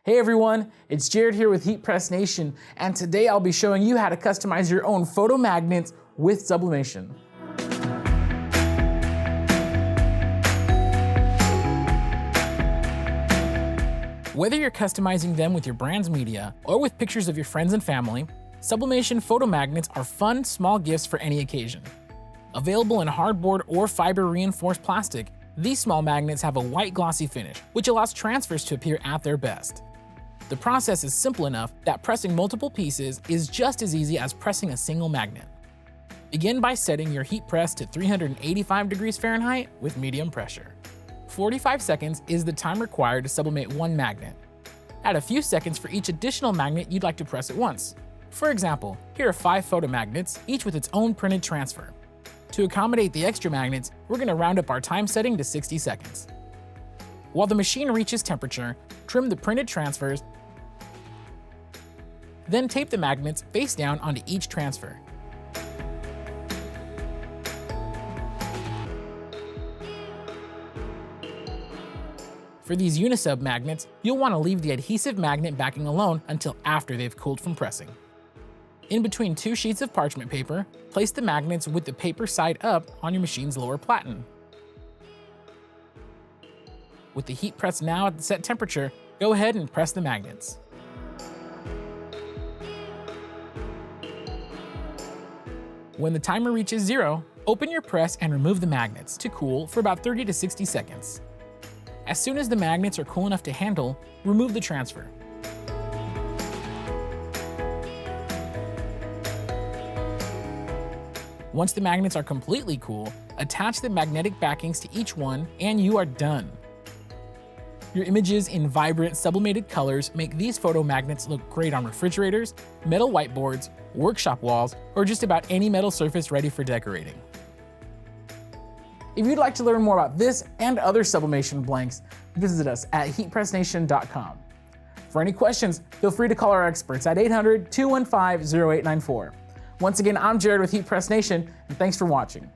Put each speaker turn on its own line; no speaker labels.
Hey everyone, it's Jared here with Heat Press Nation, and today I'll be showing you how to customize your own photo magnets with sublimation. Whether you're customizing them with your brand's media or with pictures of your friends and family, sublimation photo magnets are fun, small gifts for any occasion. Available in hardboard or fiber reinforced plastic, these small magnets have a white glossy finish, which allows transfers to appear at their best. The process is simple enough that pressing multiple pieces is just as easy as pressing a single magnet. Begin by setting your heat press to 385 degrees Fahrenheit with medium pressure. 45 seconds is the time required to sublimate one magnet. Add a few seconds for each additional magnet you'd like to press at once. For example, here are 5 photo magnets, each with its own printed transfer. To accommodate the extra magnets, we're going to round up our time setting to 60 seconds. While the machine reaches temperature, trim the printed transfers, then tape the magnets face down onto each transfer. For these unisub magnets, you'll want to leave the adhesive magnet backing alone until after they've cooled from pressing. In between 2 sheets of parchment paper, place the magnets with the paper side up on your machine's lower platen. With the heat press now at the set temperature, go ahead and press the magnets. When the timer reaches 0, open your press and remove the magnets to cool for about 30 to 60 seconds. As soon as the magnets are cool enough to handle, remove the transfer. Once the magnets are completely cool, attach the magnetic backings to each one and you are done. Your images in vibrant sublimated colors make these photo magnets look great on refrigerators, metal whiteboards, workshop walls, or just about any metal surface ready for decorating. If you'd like to learn more about this and other sublimation blanks, visit us at heatpressnation.com. For any questions, feel free to call our experts at 800-215-0894. Once again, I'm Jared with Heat Press Nation, and thanks for watching.